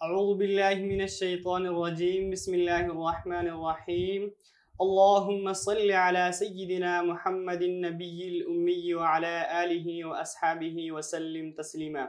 अऊज़ु बिल्लाहि मिनश्शैतानिर्रजीम बिस्मिल्लाहिर्रहमानिर्रहीम अल्लाहुम्मा सल्लि अला सय्यिदिना मुहम्मदिन नबिय्यिल उम्मी व अला आलिहि व अस्हाबिहि व सल्लिम तस्लीमा।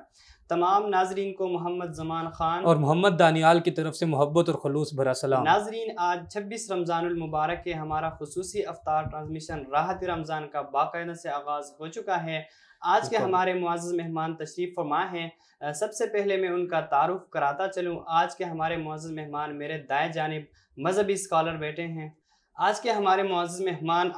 तमाम नाजरीन को मोहम्मद ज़मान ख़ान और मोहम्मद दानियाल की तरफ से मोहब्बत और खलूस भरा सलाम। नाजरीन, आज 26 रमज़ानुल मुबारक के हमारा खुसूसी अफ्तार ट्रांसमिशन राहत रमज़ान का बाकायदा से आगाज़ हो चुका है। आज के हमारे मुअज़्ज़ज़ मेहमान तशरीफ़ फरमा हैं। सबसे पहले मैं उनका तारुफ कराता चलूँ। आज के हमारे मुअज़्ज़ज़ मेहमान मेरे दाएं जानिब मजहबी स्कॉलर बैठे हैं। आज के हमारे मुअज़्ज़ज़ मेहमान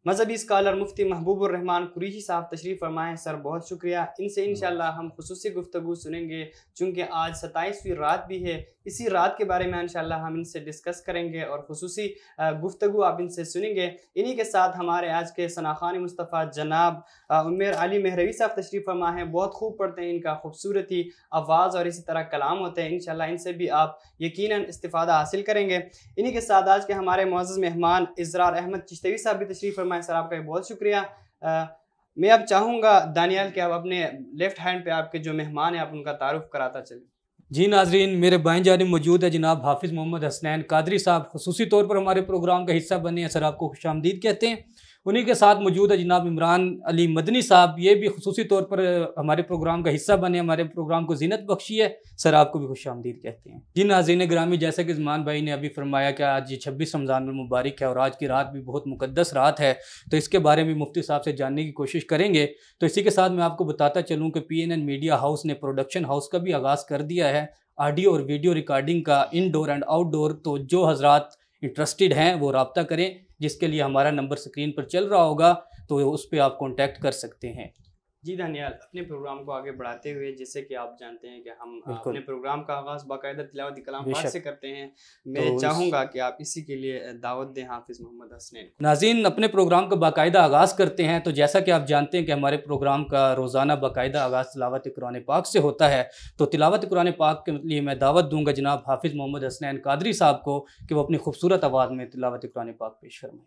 मजहबी स्कॉलर मुफ्ती महबूबुर रहमान कुरैशी साहब तशरीफ़ फरमाएँ। सर बहुत शुक्रिया। इनसे इंशाअल्लाह हम खुसूसी गुफ्तगू सुनेंगे, चूँकि आज 27वीं रात भी है। इसी रात के बारे में इंशाअल्लाह हम इनसे डिस्कस करेंगे और खुसूसी गुफ्तगू आप इनसे सुनेंगे। इन्हीं के साथ हमारे आज के सनाखानी मुस्तफ़ा जनाब उम्मेर अली मेहरवी साहब तशरीफ़ फरमा हैं। बहुत खूब पढ़ते हैं, इनका खूबसूरती आवाज़ और इसी तरह कलाम होते हैं। इंशाअल्लाह इनसे भी आप यकीनन इस्तिफ़ादा हासिल करेंगे। इन्हीं के साथ आज के हमारे मुअज़्ज़ज़ मेहमान इज़रार अहमद चिश्ती साहब भी तशरीफ़ फरमाएँ। सर आपका बहुत शुक्रिया। मैं अब चाहूँगा दानियाल कि आप अपने लेफ़्ट हैंड पे आपके जो मेहमान हैं आप उनका तारुफ कराता चलें। जी नाजरीन, मेरे बाएं जानिब मौजूद है जनाब हाफिज़ मोहम्मद हसनैन कादरी साहब, खुसूसी तौर पर हमारे प्रोग्राम का हिस्सा बने हैं। सर आपको खुशामदीद कहते हैं। उन्हीं के साथ मौजूद है जनाब इमरान अली मदनी साहब, ये भी खुसूसी तौर पर हमारे प्रोग्राम का हिस्सा बने, हमारे प्रोग्राम को ज़ीनत बख्शी है। सर आपको भी खुशामदीद कहते हैं। जी नाज़रीन ग्रामी, जैसा कि ज़मान भाई ने अभी फरमाया कि आज 26 रमज़ान मुबारक है और आज की रात भी बहुत मुक़द्दस रात है, तो इसके बारे में मुफ्ती साहब से जानने की कोशिश करेंगे। तो इसी के साथ मैं आपको बताता चलूँ कि PNN मीडिया हाउस ने प्रोडक्शन हाउस का भी आगाज़ कर दिया है, ऑडियो और वीडियो रिकॉर्डिंग का, इनडोर एंड आउटडोर। तो जो हजरात इंटरेस्टेड हैं वो रब्ता करें, जिसके लिए हमारा नंबर स्क्रीन पर चल रहा होगा, तो उस पर आप कांटेक्ट कर सकते हैं। जी दानियाल, अपने प्रोग्राम को आगे बढ़ाते हुए, जैसे कि आप जानते हैं कि हम अपने प्रोग्राम का आगाज़ बाकायदा तिलावत कलाम पाक से करते हैं। मैं चाहूँगा कि आप इसी के लिए दावत दें हाफिज़ मोहम्मद हसनैन। नाज़रीन, अपने प्रोग्राम का बाकायदा आगाज़ करते हैं। तो जैसा कि आप जानते हैं कि हमारे प्रोग्राम का रोज़ाना बाकायदा आगाज़ तिलावत कुरान पाक से होता है, तो तिलावत कुरान पाक के लिए मैं दावत दूँगा जनाब हाफिज़ मोहम्मद हसनैन कादरी साहब को कि वो अपनी खूबसूरत आवाज़ में तिलावत कुरान पाक पेश फरमाएं।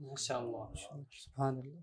माशाअल्लाह, सुभान अल्लाह।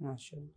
माशाअल्लाह।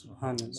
सुभान अल्लाह।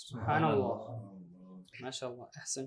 सुभान अल्लाह, माशाअल्लाह, अहसन।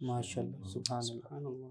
माशाअल्लाह, सुभान अल्लाह।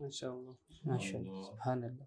माशाअल्लाह, माशाअल्लाह, सुभान अल्लाह।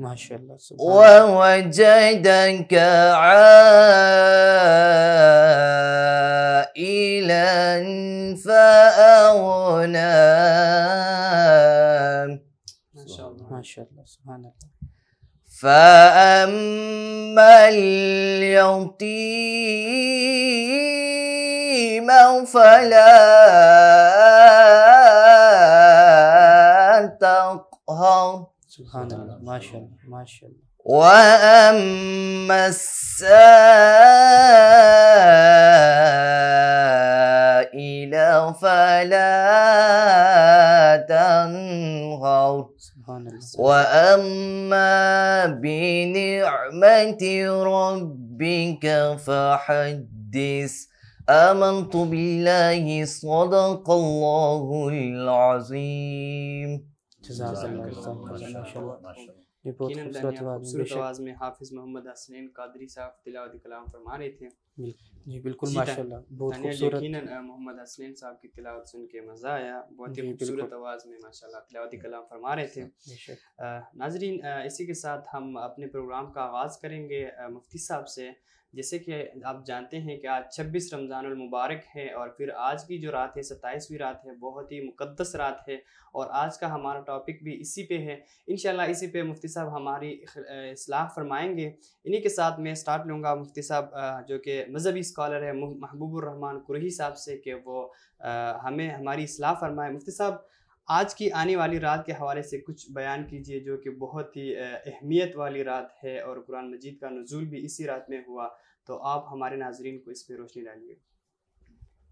माशाअल्लाह ववजदक आइलन फअगना माशाअल्लाह सुभान अल्लाह फअम्मल यतीम फला तक़हर सुभान अल्लाह माशाअल्लाह माशाअल्लाह वअम्मा अस्साइल फला तन्हर सुभान अल्लाह वअम्मा बिनिअमति रब्बिक फहद्दिस आमन्तु बिल्लाहि सदक़ल्लाहुल अज़ीम। ये बहुत खूबसूरत आवाज़ में हाफिज़ मोहम्मद हसनैन कादरी साहब तिलावत कलाम फरमा रहे थे। जी बिल्कुल माशाल्लाह बहुत खूबसूरत। यकीनन मोहम्मद हसनैन साहब की तिलावत सुन के मज़ा आया, बहुत ही खूबसूरत आवाज़ में माशाल्लाह तिलावत कलाम फरमा रहे थे। नाजरीन, इसी के साथ हम अपने प्रोग्राम का आगाज़ करेंगे मुफ्ती साहब से। जैसे कि आप जानते हैं कि आज 26 रमज़ानुल मुबारक है और फिर आज की जो रात है 27वीं रात है, बहुत ही मुक़द्दस रात है और आज का हमारा टॉपिक भी इसी पे है। इंशाल्लाह इसी पे मुफ्ती साहब हमारी इस्लाह फरमाएंगे। इन्हीं के साथ मैं स्टार्ट लूँगा मुफ्ती साहब जो कि मज़हबी स्कॉलर है महबूबुर रहमान कुरही साहब से कि वो हमें हमारी इस्लाह फरमाए। मुफ्ती साहब, आज की आने वाली रात के हवाले से कुछ बयान कीजिए, जो कि बहुत ही अहमियत वाली रात है और कुरान मजीद का नुज़ूल भी इसी रात में हुआ, तो आप हमारे नाज़रीन को इस पर रोशनी डालिए।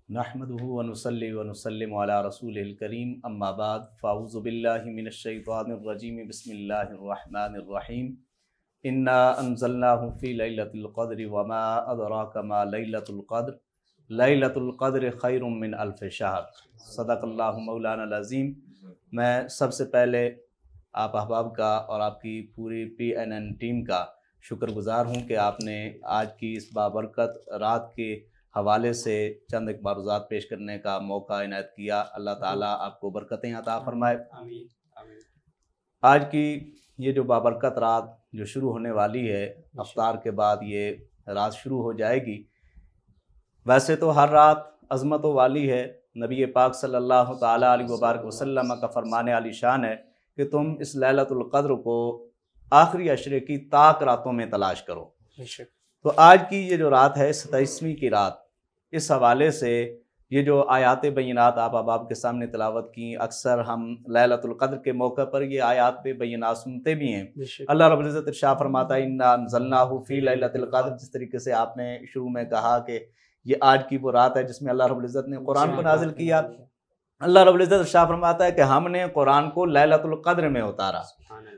नहमदुहु व नुसल्ली व नुसल्लिमु अला रसूलिल करीम, अम्मा बाद, फ़अऊज़ु बिल्लाहि मिनश शैतानिर रजीम, बिस्मिल्लाहिर रहमानिर रहीम। इन्ना अंज़लनाहु फ़ी लैलतिल क़द्रि व मा अदराका मा लैलतुल क़द्र, लैलतुल क़द्र खैरुम मिन अल्फ़ शहर। सदक़ल्लाहु मौलाना अज़ीम। मैं सबसे पहले आप अहबाब का और आपकी पूरी PNN टीम का शुक्रगुज़ार हूँ कि आपने आज की इस बाबरकत रात के हवाले से चंद एक मारूज़ात पेश करने का मौका इनायत किया। अल्लाह ताला आपको बरकतें अता फ़रमाए। आमीन आमीन। आज की ये जो बाबरकत रात जो शुरू होने वाली है, अफ्तार के बाद ये रात शुरू हो जाएगी। वैसे तो हर रात अज़मतों वाली है। नबी पाक सल्लल्लाहु ताला अलैहि वसल्लम का फरमाने आली शान है कि तुम इस लैलतुल क़द्र को आखिरी अशरे की ताक रातों में तलाश करो। तो आज की ये जो रात है 27वीं की रात, इस हवाले से ये जो आयात बय्यिनात आप अहबाब के सामने तिलावत की, अक्सर हम लैलतुल क़द्र के मौके पर ये आयात बय्यिनात सुनते भी हैं। अल्लाह रब्बुल इज़्ज़त इरशाद फरमाता है इन्ना अंज़लनाहु फ़ी लैलतिल क़द्र। जिस तरीके से आपने शुरू में कहा कि ये आज की वो रात है जिसमें अल्लाह रब्बुल इज़्ज़त ने कुरान को नाजिल किया। अल्लाह रब्बुल इज़्ज़त इरशाद फरमाता है कि हमने कुरान को लैलतुल क़द्र में उतारा।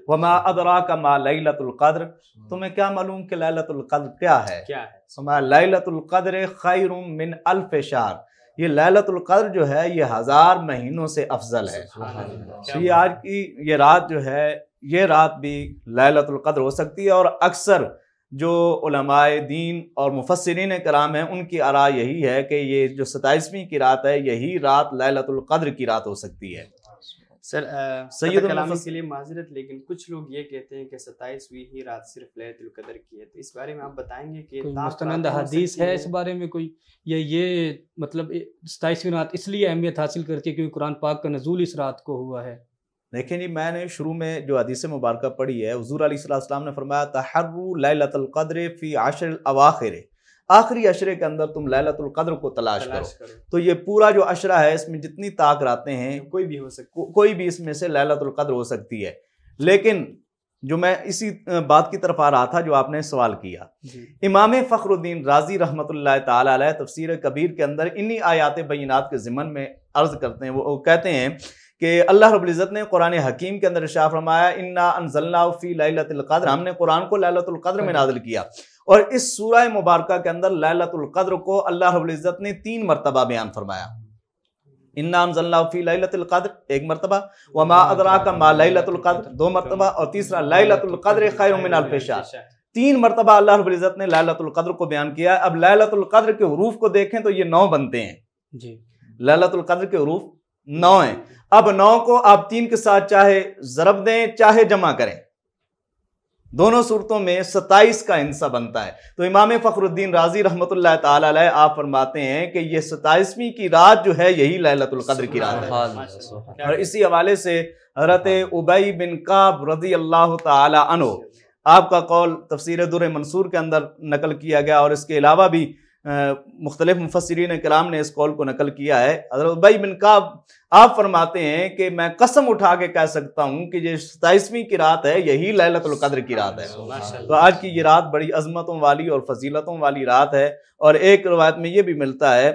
वमा अदराका मा लैलतुल क़द्र, तुम्हें क्या मालूम कि लैलतुल क़द्र क्या है? लैलतुल क़द्र खैरुम मिन अल्फ़ शहर। ये लैलतुल क़द्र जो है ये 1000 महीनों से अफजल है। तो ये आज की ये रात जो है, ये रात भी लैलतुल क़द्र हो सकती है। और अक्सर जो उलमाए दीन और मुफस्सिरीन कराम हैं, उनकी आरा यही है कि ये जो 27वीं की रात है, यही रात लैलतुल क़द्र की रात हो सकती है। सर सैयद कलामी के लिए माजरत, लेकिन कुछ लोग ये कहते हैं कि 27वीं ही रात सिर्फ लैलतुल क़द्र की है, तो इस बारे में आप बताएंगे कि मुस्तनद हदीस है इस बारे में कोई? ये मतलब 27वीं रात इसलिए अहमियत हासिल करती है क्योंकि कुरान पाक का नज़ूल इस रात को हुआ है। देखिए जी, मैंने शुरू में जो हदीस मुबारक पढ़ी है, हुज़ूर अलैहिस्सलाम ने फरमाया तहर्रू लैलतुल क़द्र फ़ी अशर अवाखिर, आखिरी अशरे के अंदर तुम लैलतुल क़द्र को तलाश करो। तो ये पूरा जो अशरा है, इसमें जितनी ताक रातें हैं, कोई भी हो सकती, कोई भी इसमें से लैलतुल क़द्र हो सकती है। लेकिन जो मैं इसी बात की तरफ आ रहा था जो आपने सवाल किया, इमाम फ़खरुद्दीन राज़ी रहमतुल्लाह ताला अलैह तफ़सीर कबीर के अंदर इन्हीं आयात बय्यिनात के ज़िमन में अर्ज़ करते हैं। वो कहते हैं कि अल्लाह रब्बुल इज़्ज़त ने कुरान हकीम के अंदर इरशाद फरमाया इन्ना अंज़लनाहु फ़ी लैलतिल क़द्र, हमने कुरान को लैलतुल क़द्र में नाज़िल किया। और इस सूरह मुबारका के अंदर लैलतुल क़द्र को अल्लाह रब्बुल इज़्ज़त ने 3 मरतबा बयान फरमाया। इन्ना अंज़लनाहु फ़ी लैलतिल क़द्र 1 मरतबा, व मा अदराका मा लैलतुल क़द्र 2 मरतबा, और तीसरा लैलतुल क़द्र खैरुम मिन अल्फ़ि शहर। 3 मरतबा अल्लाह रब्बुल इज़्ज़त ने लैलतुल क़द्र को बयान किया। अब लैलतुल क़द्र के हुरूफ को देखें तो ये 9 बनते हैं जी। लैलतुल क़द्र के हुरूफ 9 हैं। अब 9 को आप 3 के साथ चाहे ज़रब दें चाहे जमा करें, दोनों सूरतों में 27 का हिस्सा बनता है। तो इमाम फखरुद्दीन राजी रहमतुल्लाह ताला अलैह आप फरमाते हैं कि ये 27वीं की रात जो है यही लैलतुल कद्र की रात है। और इसी हवाले से हज़रत उबई बिन काब रज़ी अल्लाह ताला अन्हु आपका कौल तफसीर दुर मंसूर के अंदर नकल किया गया और इसके अलावा भी मुख्तलिफ मुफस्सिरीन किराम ने इस कौल को नकल किया है। हज़रत उबई बिन काब आप फरमाते हैं कि मैं कसम उठा के कह सकता हूँ कि ये 27वीं की रात है, यही लैलतुल कद्र की रात है। तो आज की ये रात बड़ी अजमतों वाली और फजीलतों वाली रात है। और एक रवायत में ये भी मिलता है,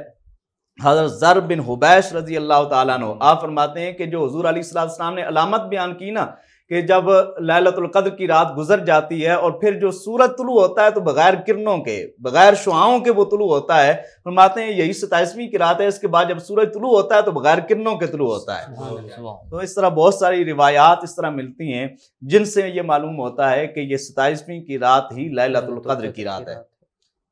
हज़रत ज़र बिन हुबैश रजी अल्लाह ताला अन्हु आप फरमाते हैं कि जो हुज़ूर अलैहिस्सलाम ने अलामत बयान की ना कि जब लैलतुल कद्र की रात गुजर जाती है और फिर जो सूरज तुलू होता है तो बगैर किरणों के, बगैर शुआओं के वो तुलू होता है, फरमाते हैं यही 27वीं की रात है। इसके बाद जब सूरज तुलू होता है तो बगैर किरणों के तुलू होता है। तो इस तरह बहुत सारी रिवायात इस तरह मिलती हैं जिनसे ये मालूम होता है कि ये 27वीं की रात ही लैलतुल कद्र की रात है।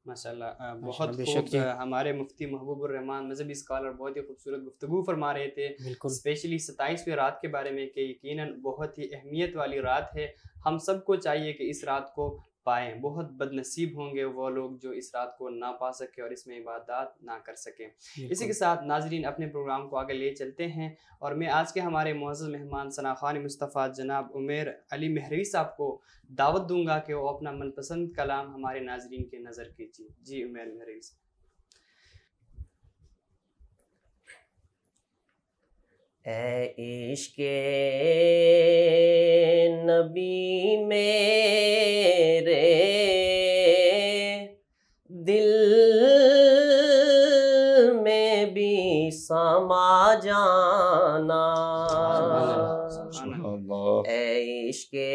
माशाल्लाह, बहुत खूब। हमारे मुफ्ती महबूबुर रहमान मजहबी स्कॉलर बहुत ही खूबसूरत गुफ्तगू फरमा रहे थे, स्पेशली 27वीं रात के बारे में कि यकीनन बहुत ही अहमियत वाली रात है। हम सबको चाहिए कि इस रात को पाएँ। बहुत बदनसीब होंगे वो लोग जो इस रात को ना पा सके और इसमें इबादत ना कर सकें। इसी के साथ नाजरीन अपने प्रोग्राम को आगे ले चलते हैं और मैं आज के हमारे मुअज़्ज़ज़ मेहमान सना खान मुस्तफ़ा जनाब उमैर अली मेहरवी साहब को दावत दूंगा कि वो अपना मनपसंद कलाम हमारे नाजरीन के नज़र कीजिए। जी उमैर मेहरवी साहब। ए इश्क़े नबी मेरे दिल में भी समा जाना, ए इश्क़े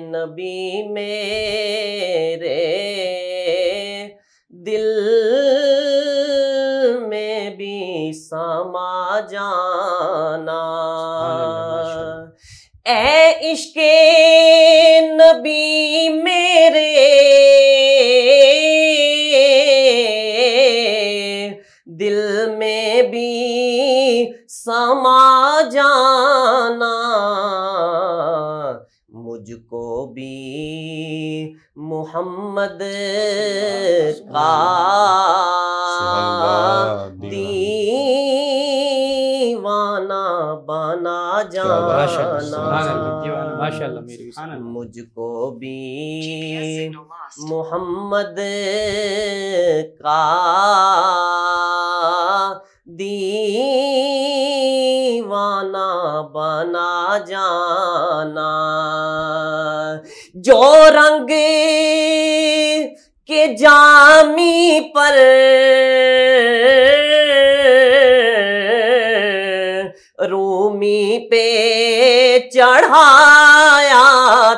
नबी मेरे दिल में भी समा जाना, ए इश्क़े नबी मेरे दिल में भी समा जाना, मुझको भी मोहम्मद का दीवाना बना जाना, मुझको भी मोहम्मद का दीवाना बना जाना, जो रंग के जामी पर रूमी पे चढ़ाया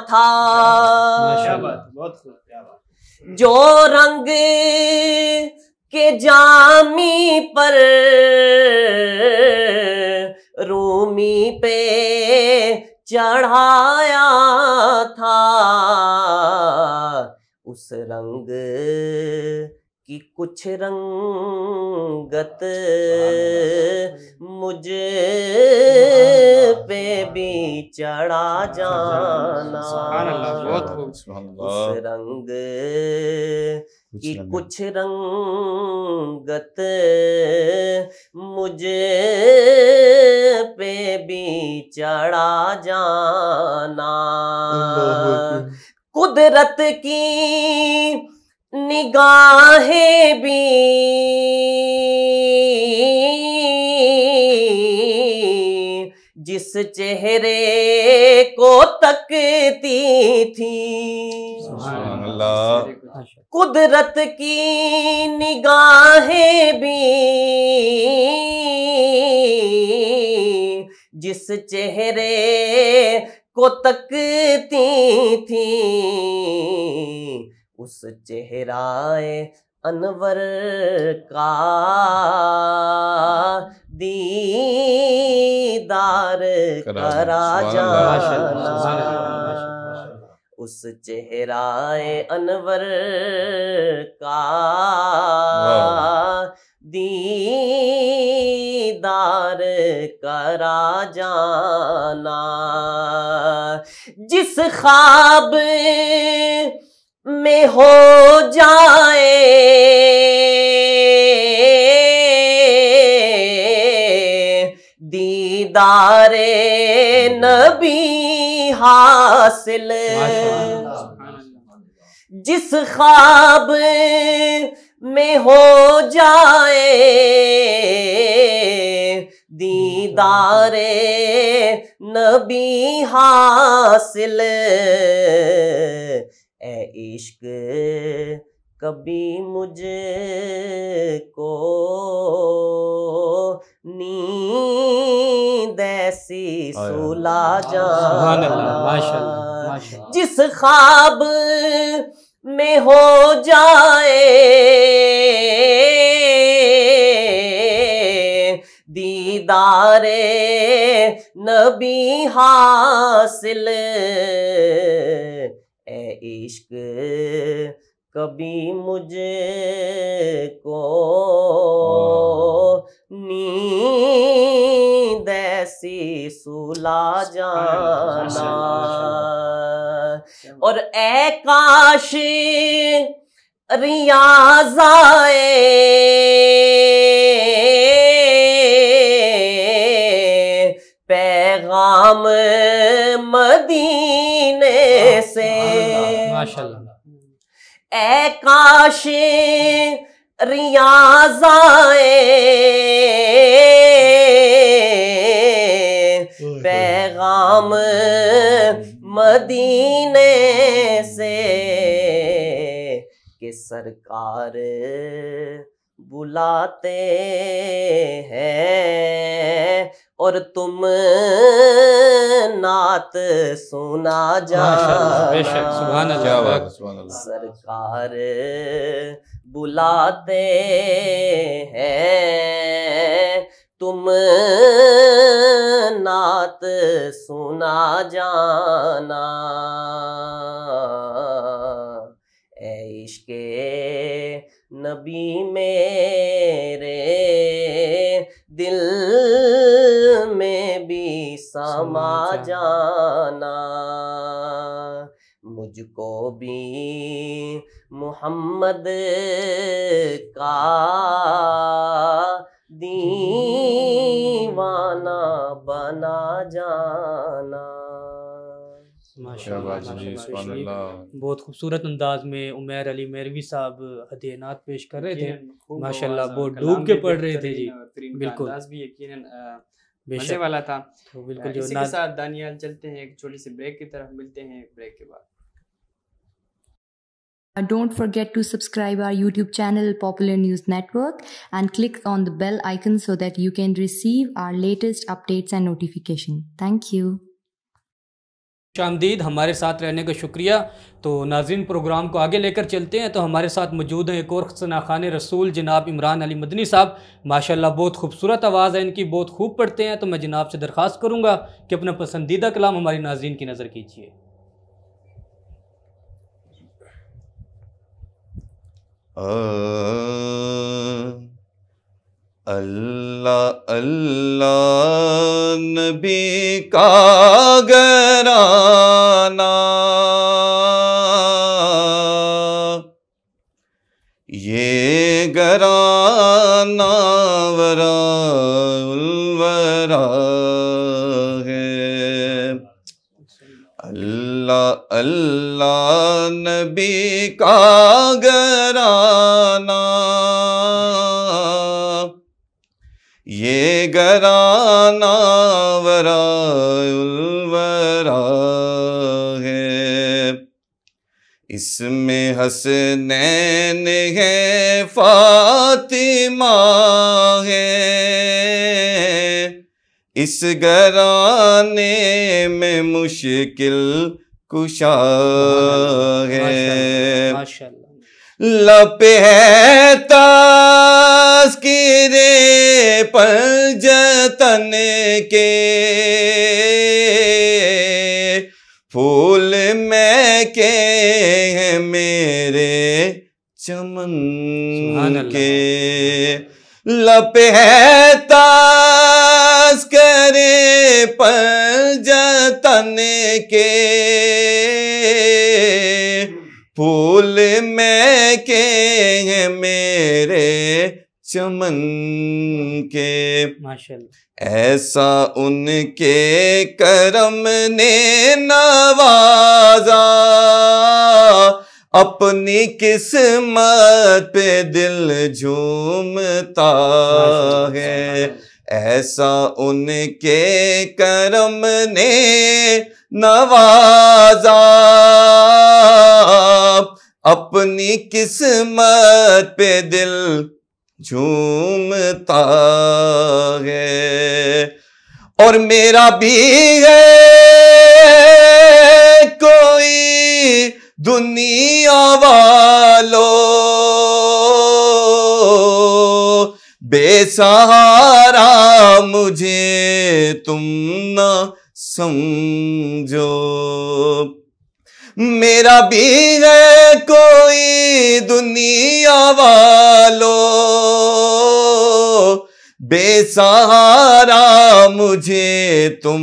था, जो रंग के जामी पर रूमी पे चढ़ाया था, उस रंग की कुछ रंगत मुझे पे भी चढ़ा जाना, उस रंग की कुछ रंगत मुझे पे भी चढ़ा जाना, कुदरत की निगाहें भी जिस चेहरे को तकती थी, कुदरत की निगाहें भी जिस चेहरे को तकती थी, उस चेहराए अनवर का दीदार करा जाना, उस चेहराए अनवर का दीदार करा जाना, जिस ख्वाब में हो जाए दीदारे नबी हासिल, जिस ख्वाब में हो जाए दीदारे नबी हासिल, ए इश्क कभी मुझको नींद ऐसी सुला जाना, जिस ख्वाब में हो जाए दीदारे नबी हासिल, ए इश्क कभी मुझको नींद ऐसी सुला जाना, और ए काश रियाज़ आए पैगाम मदीने से, माशाल्लाह, ए काश रियाज़ आए पैगाम मदीने से, कि सरकार बुलाते हैं और तुम नात सुना जाना, सरकार बुलाते हैं तुम नात सुना जाना, ए इश्क़े नबी मेरे दिल में भी समा जाना, मुझको भी मोहम्मद का दीवाना बना जाना। माशाअल्लाह, बहुत खूबसूरत अंदाज में उमैर अली मेरवी साहब हदीनात पेश कर रहे थे। माशाअल्लाह, बहुत डूब के पढ़ रहे थे जी। बिल्कुल, भी यकीनन मजे वाला था। तो बिल्कुल इसी के साथ दानियाल चलते हैं एक छोटी सी ब्रेक की तरफ, मिलते हैं ब्रेक के बाद। Don't forget to subscribe our YouTube channel Popular News Network and click on the bell icon so that you can receive our latest updates and notification. Thank you. खुशामदीद, हमारे साथ रहने का शुक्रिया। तो नाज़रीन, प्रोग्राम को आगे लेकर चलते हैं। तो हमारे साथ मौजूद हैं एक और सनाखान रसूल जनाब इमरान अली मदनी साहब। माशाल्लाह, बहुत खूबसूरत आवाज़ है इनकी, बहुत खूब पढ़ते हैं। तो मैं जनाब से दरख्वास्त करूँगा कि अपना पसंदीदा कलाम हमारी नाज़रीन की नज़र कीजिए। अल्लाह अल्लाह नबी का घराना, ये घराना वराउल वरा है। अल्लाह अल्लाह नबी का घराना, ये घराना वराउल वरा है। इसमें हसनैन है, फातिमा है, इस घराने में मुश्किल कुशा है। लपे है ताज़किरे पर जतन के, फूल महके हैं मेरे चमन के। लपे है ताज़किरे पर जतन जतन के, फूल महके हैं मेरे चमन के। माशाल्लाह। ऐसा उनके करम ने नवाजा, अपनी किस्मत पे दिल झूमता है। ऐसा उनके करम ने नवाजा, अपनी किस्मत पे दिल झूमता है। और मेरा भी है कोई दुनिया वालों, बेसहारा मुझे तुम ना समझो। मेरा भी है कोई दुनिया वालों, बेसहारा मुझे तुम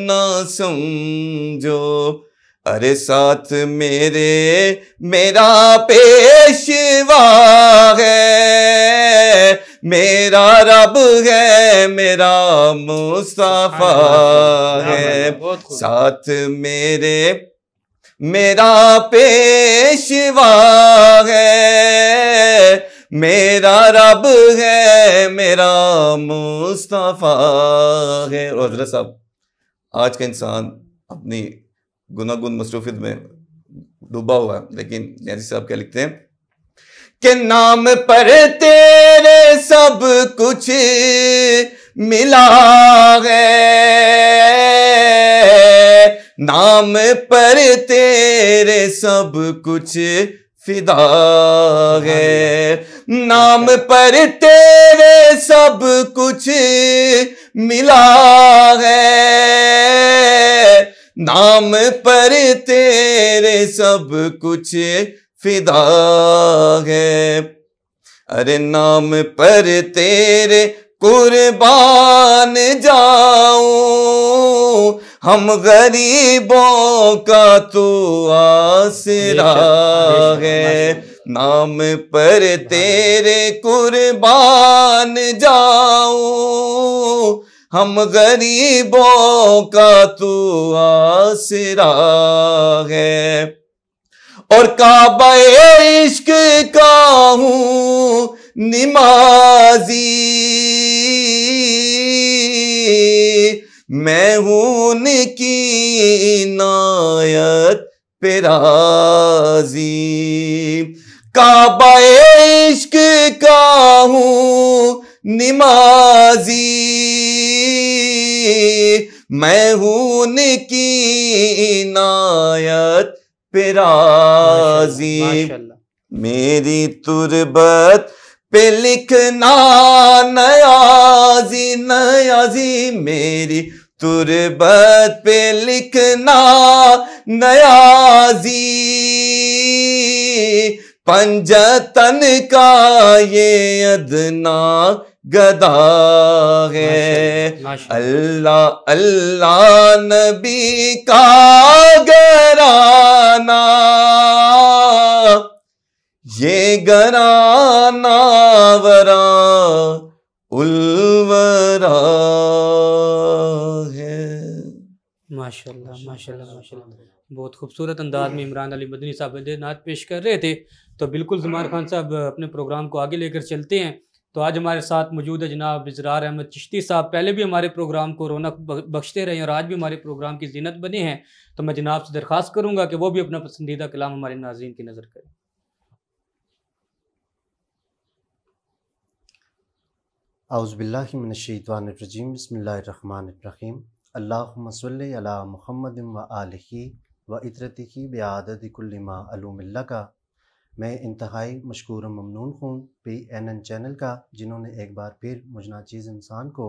ना समझो। अरे साथ मेरे मेरा पेशवा है, मेरा रब है, मेरा मुस्तफा है। साथ मेरे मेरा पेशवा है, मेरा रब है, मेरा मुस्तफा है। और हज़रत साहब, आज का इंसान अपनी गुनागुन मसरूफियत में डूबा हुआ है, लेकिन न्याज़ी साहब क्या लिखते हैं कि नाम पर तेरे सब कुछ मिला है, नाम पर तेरे सब कुछ फिदा है। नाम पर तेरे सब कुछ मिला है, नाम पर तेरे सब कुछ फिदा है। अरे नाम पर तेरे कुर्बान जाऊं, हम गरीबों का तू आसरा है। नाम पर तेरे कुर्बान जाऊं, हम गरीबों का तू आसरा है। और काबा इश्क का हूँ निमाजी, मैं हूँ उनकी इनायत पे राज़ी। काबा इश्क का हूँ निमाजी, मैं हूँ उनकी इनायत पे राज़ी। मेरी तुरबत पे लिखना नयाजी, नयाजी मेरी तुरबत पे लिखना नयाजी। पंजतन का ये अदना गदा है। अल्लाह अल्लाह नबी का घराना, ये घराना वरा उलवरा है। माशाल्लाह माशाल्लाह माशाल्लाह। बहुत खूबसूरत अंदाज में इमरान अली मदनी साहब नात पेश कर रहे थे। तो बिल्कुल ज़ुमार खान साहब अपने प्रोग्राम को आगे लेकर चलते हैं। तो आज हमारे साथ मौजूद है जनाब इज़रार अहमद चिश्ती साहब। पहले भी हमारे प्रोग्राम को रौनक बख्शते रहे और आज भी हमारे प्रोग्राम की ज़ीनत बने हैं। तो मैं जनाब से दरख्वास्त करूँगा कि वो भी अपना पसंदीदा कलाम हमारे नाज़रीन की नज़र करें। औज़ुबिल्लाहि मिनश्शैतानिर्रजीम, बिस्मिल्लाहिर्रहमानिर्रहीम। अल्लाहुम्मा सल्लि अला मुहम्मदिन व आलिहि व इतरतिही बिआदति कुल्लि मा अलूमिल्लका। मैं इंतहाई मशकूर ममनून हूँ PNN चैनल का, जिन्होंने एक बार फिर मुझ नाचीज़ इंसान को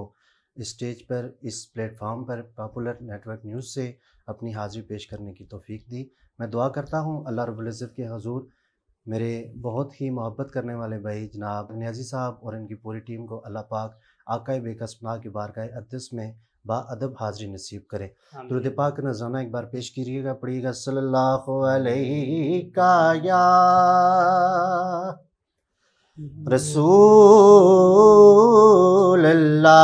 इस स्टेज पर, इस प्लेटफॉर्म पर पॉपुलर नेटवर्क न्यूज़ से अपनी हाज़िरी पेश करने की तौफ़ीक दी। मैं दुआ करता हूँ अल्लाह रब्बुल इज़्ज़त के हुज़ूर मेरे बहुत ही मोहब्बत करने वाले भाई जनाब न्याज़ी साहब और इनकी पूरी टीम को अल्लाह पाक आक़ाए बेकसपनाह की बारगाह अक़दस में बाअदब हाज़िरी नसीब करे। आमीन। दुरूद पाक नज़राना एक बार पेश कीजिएगा, पढ़िएगा सल्लल्लाहु अलैहि या रसूल अल्लाह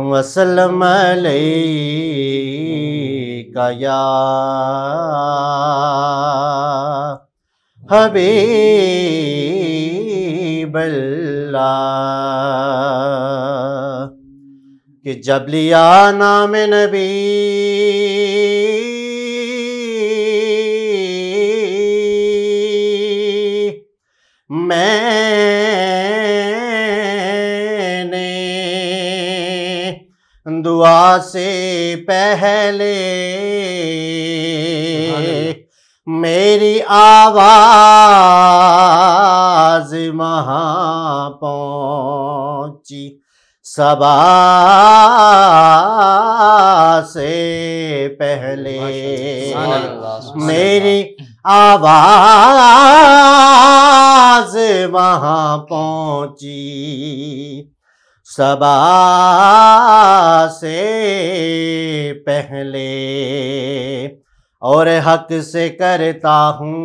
वसल्लम अलैका या हबीब अल्लाह। कि जब लिया नाम नबी मैंने दुआ से पहले मेरी आवाज वहाँ पहुँची सबा से पहले, मेरी आवाज वहाँ पहुँची सबा से पहले। और हक से करता हूँ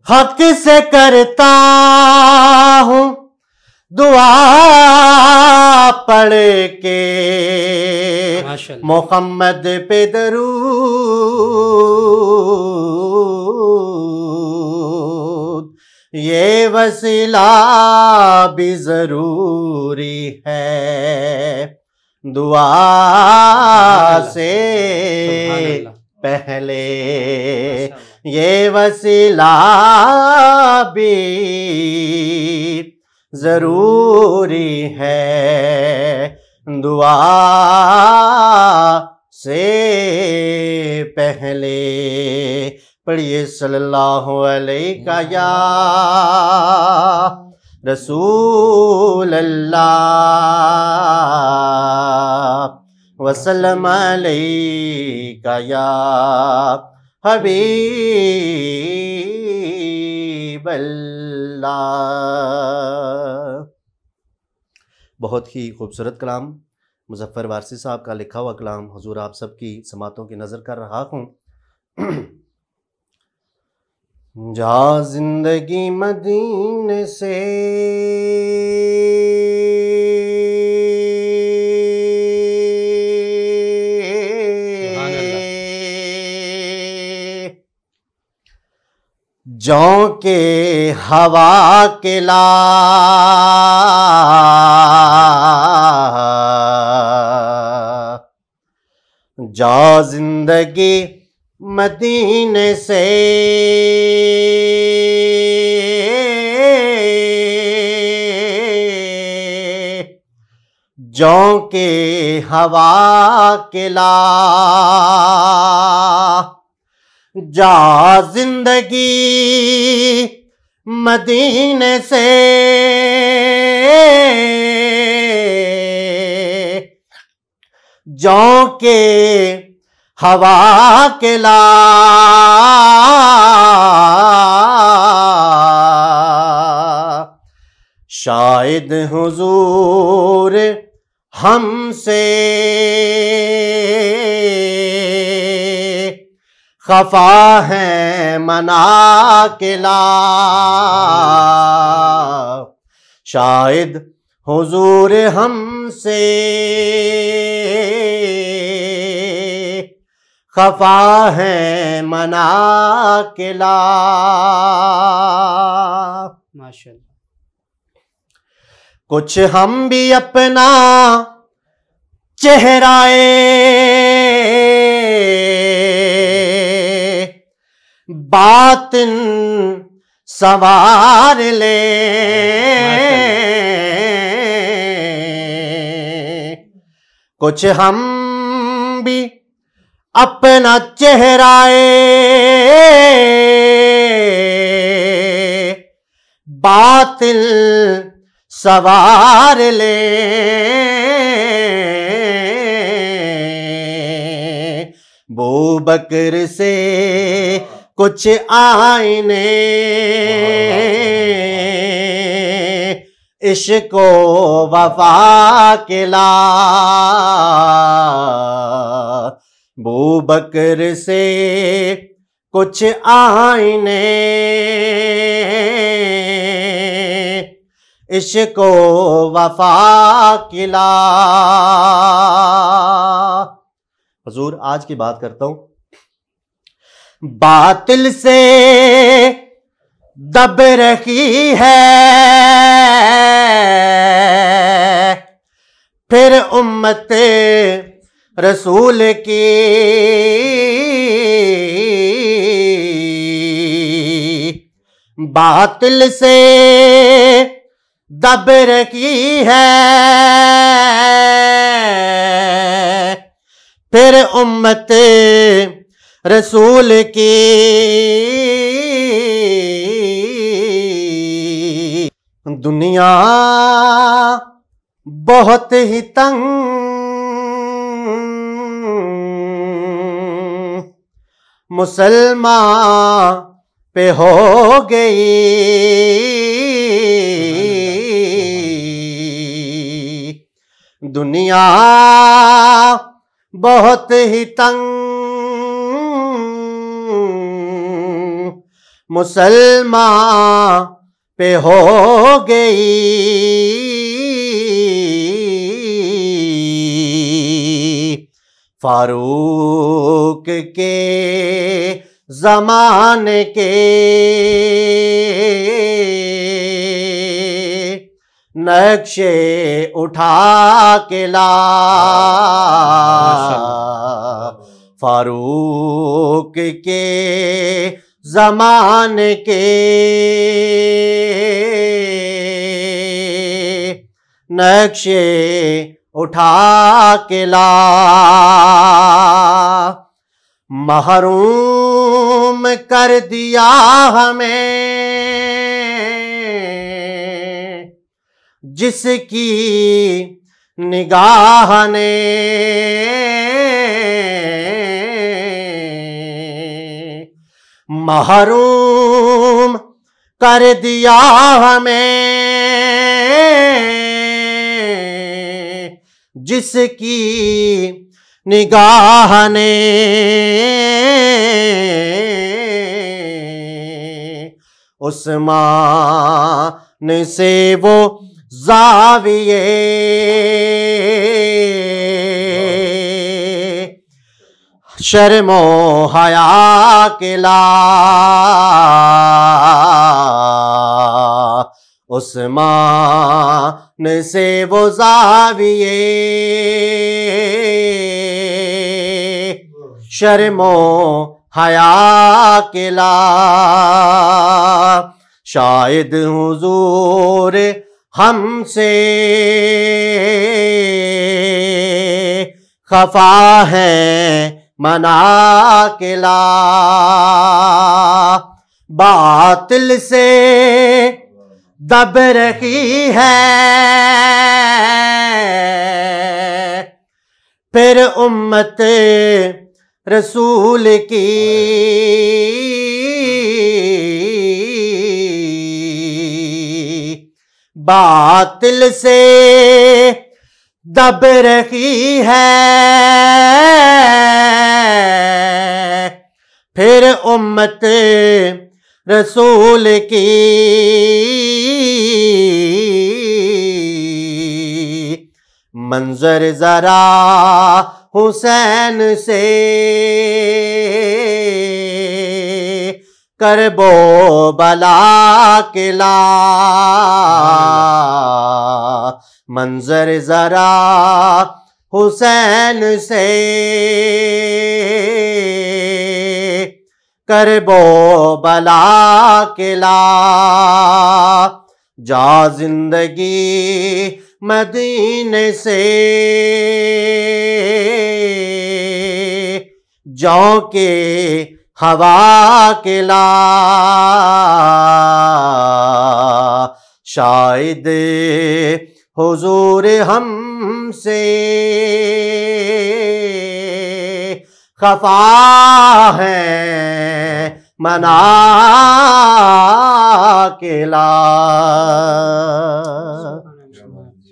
हक से करता हूँ दुआ पढ़ के मोहम्मद पे दरूद, ये वसीला भी जरूरी है दुआ से पहले, ये वसीला भी जरूरी है दुआ से पहले। पढ़िए सल्लल्लाहु अलैका या रसूल अल्लाह वसल्लम अलैका या हबीब अल्लाह। बहुत ही खूबसूरत कलाम मुज़फ़्फ़र वारसी साहब का लिखा हुआ कलाम हुजूर आप सबकी समातों की नज़र कर रहा हूँ। जा जिंदगी मदीने से जौ के हवा के ला जा जिंदगी मदीने से जौ के हवा के ला जा जिंदगी मदीने से जौ के हवा के ला शायद हुजूर हमसे खफा है मना के ला, शायद हुजूर हमसे खफा है मना के ला। माशाअल्लाह। कुछ हम भी अपना चेहराए बातिन सवार ले, कुछ हम भी अपना चेहराए बातिल सवार ले, बू बकर से कुछ आईने इश्को वफा के ला, बू बकर से कुछ आईने इश्को वफा किला। हुजूर आज की बात करता हूं। बातिल से दब रही है फिर उम्मत रसूल की, बातिल से दब रही है फिर उम्मत रसूल की, दुनिया बहुत ही तंग मुसलमान पे हो गई, दुनिया बहुत ही तंग मुसलमान पे हो गई, फारूक के ज़माने के नक्शे उठा के ला, फारूक के ज़माने के नक्शे उठा के ला, महरूम कर दिया हमें जिसकी निगाह ने, महरूम कर दिया हमें जिसकी निगाह ने, उस्मान से वो ज़ाविये शर्मो हया के ला, उस्मान से वो ज़ाविये शर्मो हया के ला, शायद हुजूर हमसे खफा है मना के ला, बातिल से दब रही है फिर उम्मत रसूल की, बातिल से दब रही है फिर उम्मत रसूल की, मंजर जरा हुसैन से करबो बला के ला, मंजर जरा हुसैन से करबो बला के ला, जा जिंदगी मदीने से जौ के हवा के ला, शायद हुजूर हमसे खफा है मना के ला।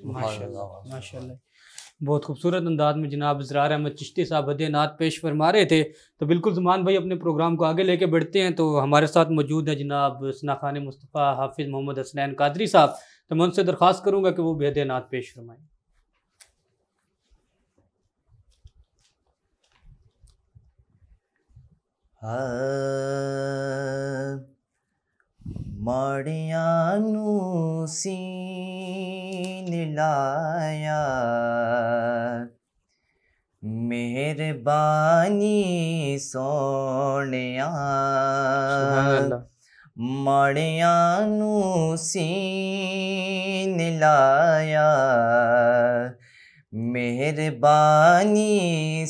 माशाल्लाह, बहुत खूबसूरत अंदाज में जनाब इसरार अहमद चिश्ती साहब हदीय नात पेश फरमा रहे थे। तो बिल्कुल ज़ुमान भाई अपने प्रोग्राम को आगे लेके बढ़ते हैं। तो हमारे साथ मौजूद है जनाब सनाखान मुस्तफ़ा हाफिज़ मोहम्मद हसनैन कादरी साहब। तो मैं उनसे दरख्वास्त करूँगा कि वो भी हदीय नात पेश फरमाएँ। माड़ियां नू सीन लाया, मेहरबानी सोनिया। माड़ियां नू सीन लाया, मेहरबानी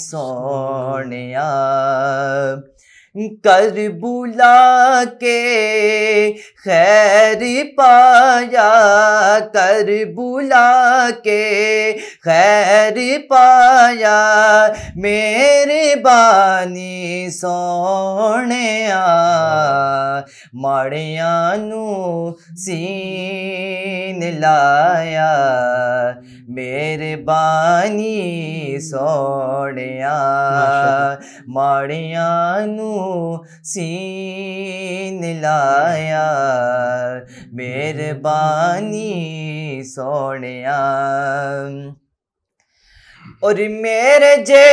सोनिया। कर बुला के खैर पाया, कर बुला के खैर पाया, मेरे बानी सोनिया। माड़ियां नू सीन लाया, मेरे बानी सोनिया। माड़ियां नू सीन लाया, मेहरबानी सोनिया। और मेरे जे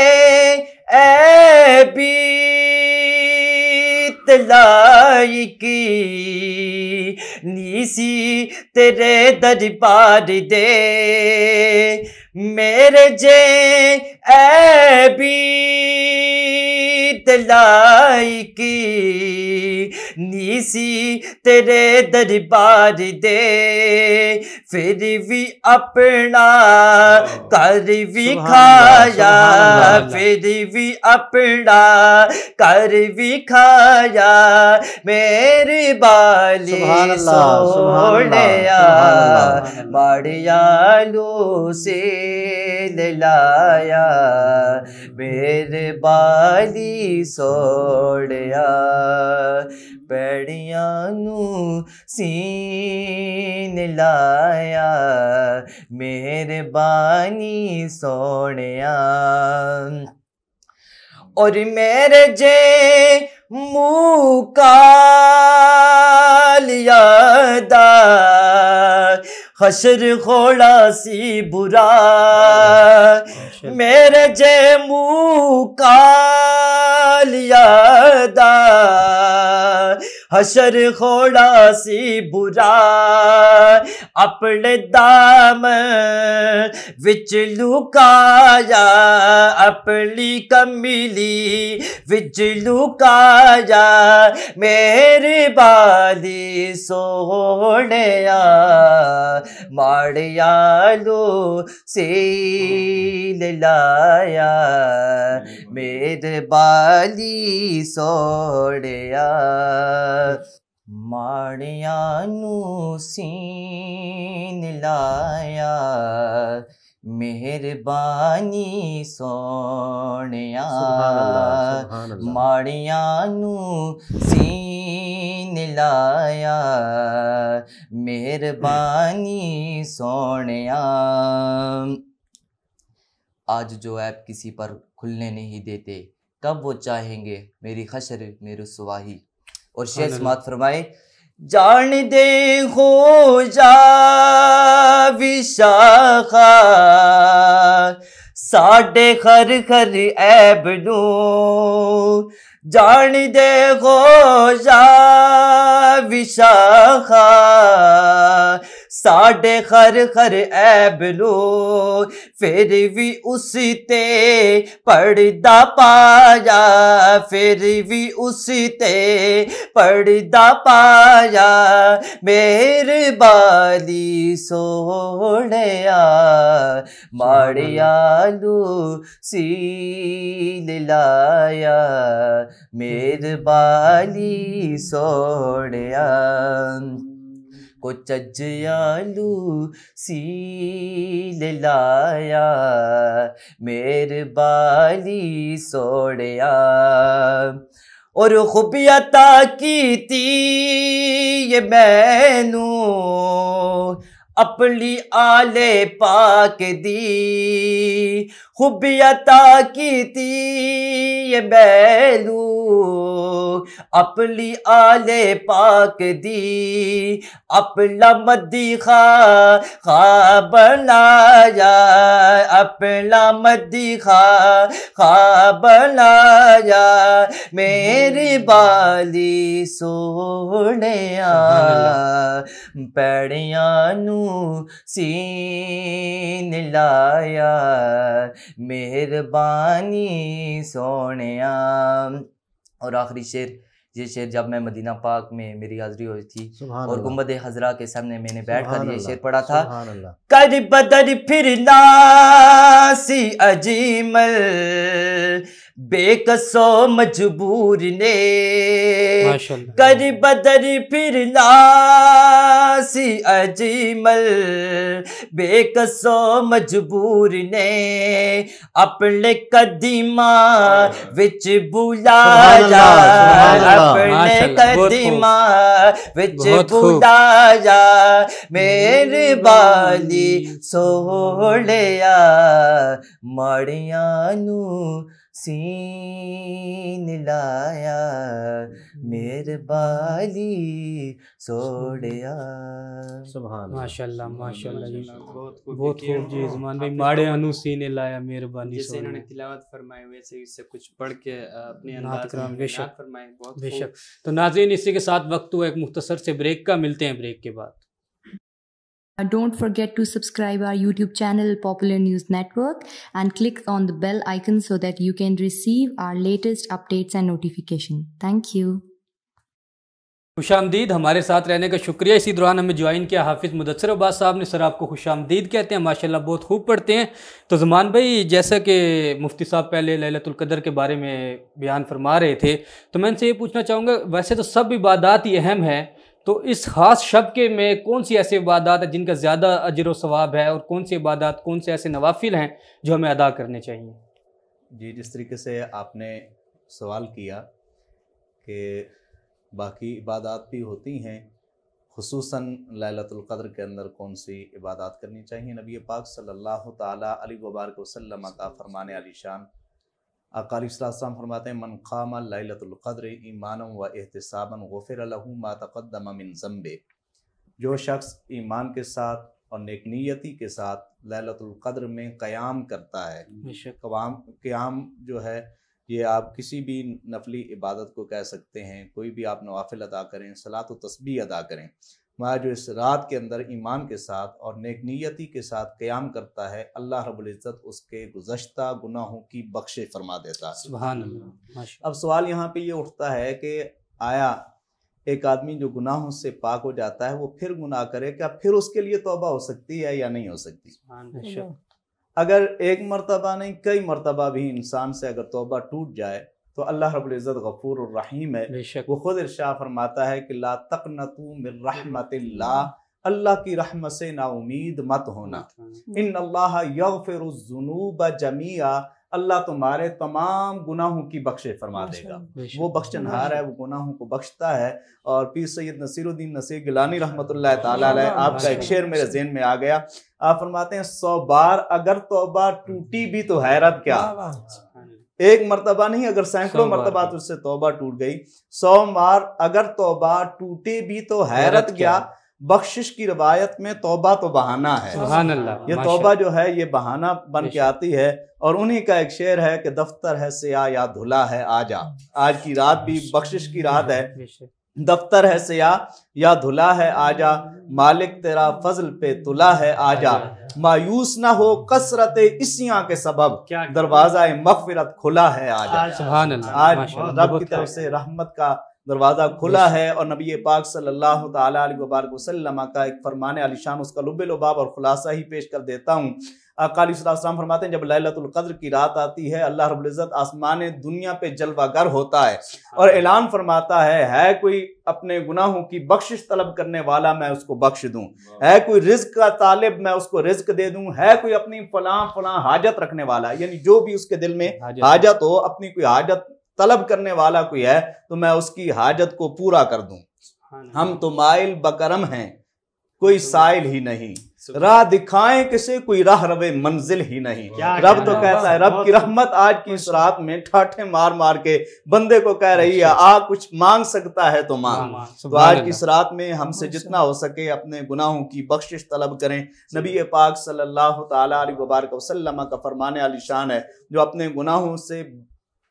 बीत लायकी नीसी तेरे दरबार दे, मेरे जे बीत लायकी नीसी तेरे दरबार दे, फिर भी अपना कर भी खाया, फिर भी अपना कर भी खाया, मेरे बाली सोनिया। माड़ियालू से लाया, मेरे बाली सोनिया। पैड़ियां नू सीन लाया, मेहरबानी सोनिया। और मेरे जे मुँह काल यादा, हशर खोड़ा सी बुरा, मेरे जे मुँह काल यादा, हशर खोड़ा सी बुरा। अपने दाम विच लुकाया, अपनी कमीली विच लुकाया, मेरे बाली सोनिया। माड़ियालू सीन लाया, मेरे बाली सोनिया। माड़ियां नू सीन लाया, मेहरबानी सोनिया। माड़ियां नू सीन लाया, मेहरबानी सोनिया। आज जो ऐप किसी पर खुलने नहीं देते, कब वो चाहेंगे मेरी खशर मेरी सुवाही। और शेर समात फरमाए, जान दे हो जा विशाखा, साडे खर खर ऐब नू। जान दे हो जा विशाखा, साडे खर खर ऐब नू। फिर भी उसते पड़दा पाया, फिर भी उसते पड़दा पाया, मेरे बाली सोनिया। माड़ियालू सीन लाया, मेरे बाली सोनिया। को चज्जालू सील लाया, मेरे बाली सोनिया। और खुबियता की थी ये मैनू अपनी आले पाक दी, खुबियता की थी ये मैनू अपनी आले पाक दी, अपना मदी खा बनाया, अपना मदी खा बनाया, मेरी बाली सोहणिया पैड़िया नू सीन लाया, मेहरबानी सोहणिया। और आखिरी शेर, ये शेर जब मैं मदीना पाक में मेरी हाजिरी हुई थी और गुंबद हजरा के सामने मैंने बैठकर ये शेर पढ़ा था, कर बदर फिर नासी अजीमल बेकसो मजबूर ने, कर बदर फिर नासी अजीमल बेकसो मजबूर ने, अपने कदीमा विच बुलाया, अपने कदीमा विच बुलाया, मेरे बाली सोहणिया माड़िया नू सीन लाया, मेरे बाली सोहणिया। माशाल्लाह माशाल्लाह जी, बहुत खूब जी ज़मान भाई, माड़े अनु सीने लाया मेहरबानी। जैसे इन्होंने तिलावत फरमाई वैसे इससे कुछ पढ़ के अपने अंदाज में बेशक फरमाए, बहुत बेशक। तो नाज़रीन, इसी के साथ वक्त हुआ एक मुख्तसर से ब्रेक का, मिलते हैं ब्रेक के बाद। Don't forget to subscribe our YouTube channel Popular News Network and click on the bell icon so that you can receive our latest updates and notification. Thank you. खुशामदीद, हमारे साथ रहने का शुक्रिया। इसी दौरान हमें ज्वाइन किया हाफिज़ मुदस्सिर अब्बास साहब ने। सर, आपको खुशामदीद कहते हैं, माशाल्लाह बहुत खूब पढ़ते हैं। तो ज़मान भाई, जैसा कि मुफ्ती साहब पहले लैलतुल क़द्र के बारे में बयान फरमा रहे थे, तो मैं इनसे ये पूछना चाहूँगा, वैसे तो सब इबादात ही अहम है, तो इस ख़ास शब के में कौन सी ऐसी इबादत है जिनका ज़्यादा अजर व सवाब है, और कौन सी इबादत, कौन से ऐसे नवाफिल हैं जो हमें अदा करने चाहिए? जी, जिस तरीके से आपने सवाल किया कि बाकी इबादत भी होती हैं, खुसूसन लैलतुल क़द्र के अंदर कौन सी इबादत करनी चाहिए, नबी पाक सल्लल्लाहु ताला अलैहि वबारक वसल्लम का फरमाने आलिशान आका अलैहिस्सलाम फरमाते हैं, मन क़ामा लैलतुल क़द्र ईमानन व एहतिसाबन गुफ़िर लहू मा तक़द्दम मिन ज़म्बे। जो शख्स ईमान के साथ और नेक नियति के साथ लैलतुल क़द्र में क़याम करता है, क़याम जो है ये आप किसी भी नफली इबादत को कह सकते हैं, कोई भी आप नवाफिल अदा करें, सलात व तस्बीह अदा करें, वह जो इस रात के अंदर ईमान के साथ और नेक नियति के साथ क़याम करता है, अल्लाह रब्बुल इज़्ज़त उसके गुज़श्ता गुनाहों की बख्शिश फरमा देता है। सुभान अल्लाह। अब सवाल यहाँ पे ये उठता है कि आया एक आदमी जो गुनाहों से पाक हो जाता है वो फिर गुनाह करे, क्या फिर उसके लिए तौबा हो सकती है या नहीं हो सकती? अगर एक मरतबा नहीं कई मरतबा भी इंसान से अगर तौबा टूट जाए तो अल्लाह रब्बुल इज़्ज़त गफूर और रहीम है। वो खुद इरशाद फरमाता है कि ला तक़नतू मिन रहमतिल्लाह, अल्लाह की रहमत से नाउमीद मत होना। इन्नल्लाह यग़फिरुज़्ज़ुनूब जमीआ, अल्लाह तुम्हारे तमाम गुनाहों की बख्शिश फरमा देगा। वो बख्शनहार है, वो गुनाहों को बख्शता है। और पीर सैयद नसीरुद्दीन नसीर गिलानी रहमतुल्लाह ताला अलैह, आपका एक शेर मेरे ज़हन में आ गया। आप फरमाते हैं 100 बार अगर तौबा टूटी भी तो हैरत क्या, एक मरतबा नहीं अगर सैकड़ों मरतबा तो उससे तौबा टूट गई, 100 बार अगर तौबा टूटे भी तो हैरत क्या। बख्शिश की रवायत में तौबा तो बहाना है, सुभान अल्लाह। ये तौबा जो है ये बहाना बन के आती है। और उन्हीं का एक शेर है कि दफ्तर है सिया या धुला है आजा, आज की रात भी बख्शिश की रात है, दफ्तर है सिया या धुला है आजा, मालिक तेरा फजल पे तुला है आजा, मायूस ना हो कसरत इसियां के सबब, दरवाजा मग़फ़िरत खुला है आजा। सुभान अल्लाह। आज रब की तरफ से रहमत का दरवाज़ा खुला है। और नबी पाक सल्लल्लाहु ताला अलैहि वसल्लम का एक फरमान आलिशान, उसका लुब्बे लुबाब और खुलासा ही पेश कर देता हूँ। आका अलैहिस्सलाम फरमाते हैं, जब लैलतुल क़द्र की रात आती है, अल्लाह रब्बुल इज़्ज़त आसमान दुनिया पे जलवागर होता है और ऐलान फरमाता है कोई अपने गुनाहों की बख्शिश तलब करने वाला, मैं उसको बख्श दूं, है कोई रिज़्क़ का तालिब, मैं उसको रिज़्क़ दे दूं, है कोई अपनी फलां फलां हाजत रखने वाला, यानी जो भी उसके दिल में हाजत हो, अपनी कोई हाजत तलब करने वाला कोई है तो मैं उसकी हाजत को पूरा कर दूं। हम तो माइल बकरम हैं, कोई साइल ही नहीं, राह दिखाएं किसे, कोई राह रवे मंजिल ही नहीं। रब तो कहता है, रब की रहमत आज की इस रात में ठाठे मार मार के बंदे को कह रही है, आ कुछ मांग सकता है तो मांग। तो आज की इस रात में हमसे जितना हो सके अपने गुनाहों की बख्शिश तलब करें। नबी पाक सल्लल्लाहु तआला अलैहि वसल्लम का फरमाने आलिशान है, जो अपने गुनाहों से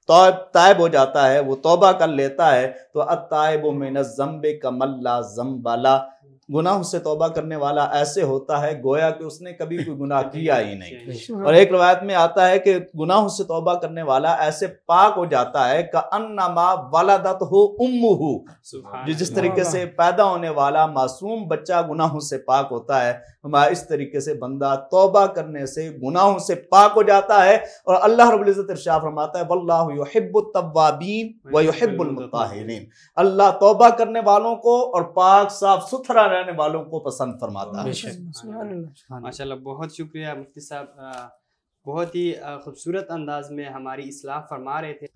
तायब हो जाता है, वो तौबा कर लेता है, तो अत्ताइबु मिनज़ ज़म्बि कमल्ला ज़म्बला, गुनाहों से तौबा करने वाला ऐसे होता है गोया कि उसने कभी कोई गुनाह किया ही नहीं। और एक रवायत में आता है कि गुनाहों से तौबा करने वाला ऐसे पाक हो जाता है का अन्नमा वलदतहु उम्मुहु, जो जिस तरीके से पैदा होने वाला मासूम बच्चा गुनाहों से पाक होता है, हमारा इस तरीके से बंदा तौबा करने से गुनाहों से पाक हो जाता है। और अल्लाह रब्बुल इज्जत इरशाद फरमाता है, वल्लाहु युहिब्बुत तव्वाबीन व युहिब्बुल मुत्ताहिरीन, अल्लाह तौबा करने वालों को और पाक साफ सुथरा रहने वालों को पसंद फरमाता है। माशाल्लाह, बहुत शुक्रिया मुफ्ती साहब, बहुत ही खूबसूरत अंदाज में हमारी इस्लाह फरमा रहे थे।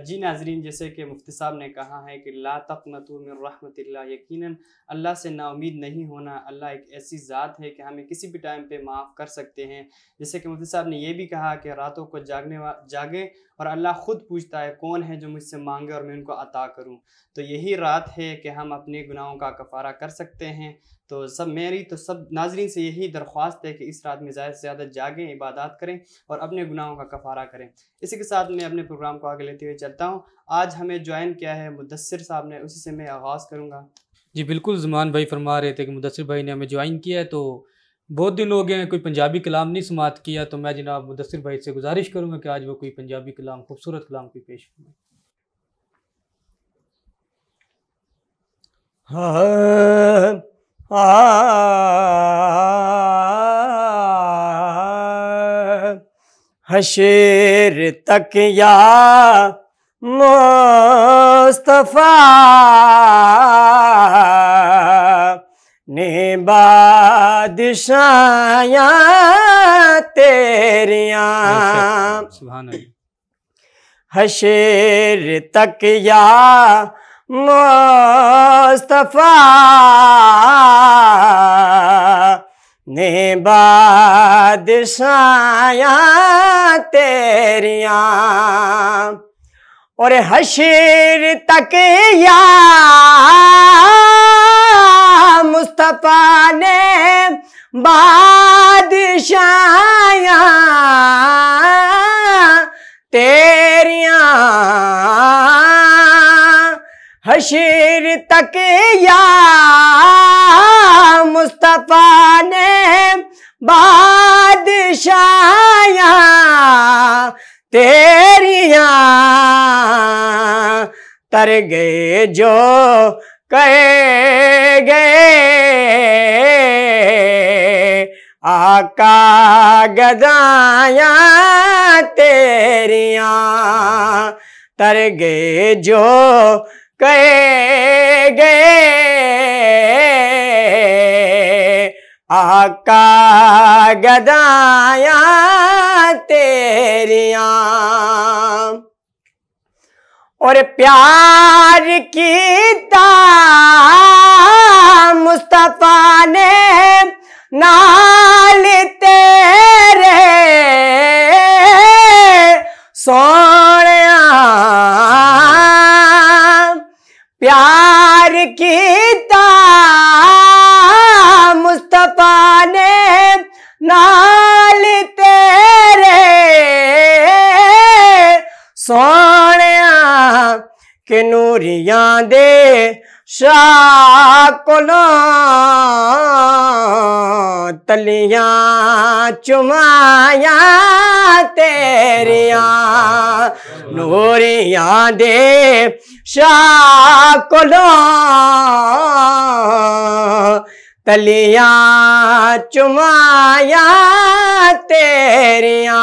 जी नाजरीन, जैसे कि मुफ्ती साहब ने कहा है कि ला तक़नतू मिन रहमतिल्लाह, यकीनन अल्लाह से नाउमीद नहीं होना। अल्लाह एक ऐसी ज़ात है कि हमें किसी भी टाइम पे माफ़ कर सकते हैं। जैसे कि मुफ्ती साहब ने ये भी कहा कि रातों को जागे और अल्लाह ख़ुद पूछता है कौन है जो मुझसे मांगे और मैं उनको अता करूं। तो यही रात है कि हम अपने गुनाहों का कफ़ारा कर सकते हैं। तो सब नाजरीन से यही दरख्वास्त है कि इस रात में ज़्यादा से ज़्यादा जागें, इबादत करें और अपने गुनाहों का कफ़ारा करें। इसी के साथ मैं अपने प्रोग्राम को आगे लेते हुए चलता हूँ। आज हमें ज्वाइन किया है मुदस्सिर साहब ने, उसी से मैं आगाज़ करूँगा। जी बिल्कुल, ज़मान भाई फरमा रहे थे कि मुदस्सिर भाई ने हमें ज्वाइन किया है, तो बहुत दिन हो गए हैं कोई पंजाबी कलाम नहीं समात किया, तो मैं जनाब मुदस्सिर भाई से गुजारिश करूँगा कि आज वो कोई पंजाबी कलाम, खूबसूरत कलाम कोई पेश करें। हशर तक या मुस्तफा ने बादशायां तेरियां, हशर तक या मुस्तफा ने बादशायां तेरियां, और हशर तक या मुस्तफा ने बादशायां तेरियां, हशर तक या मुस्तफा ने बादशायां तेरियां, तर गए जो कहे गए आका गदायां तेरियां, तर गए जो कहे गए आका गदायां तेरियां, और प्यार की मुस्तफा ने नाल तेरे सोनिया, प्यार कीता मुस्तफा ने नाल तेरे सोनिया, के नूरियां दे शाह कोलों तलियां चुमाया तेरियां, नूरियां दे शाह कोलों तलियां चुमाया तेरियां,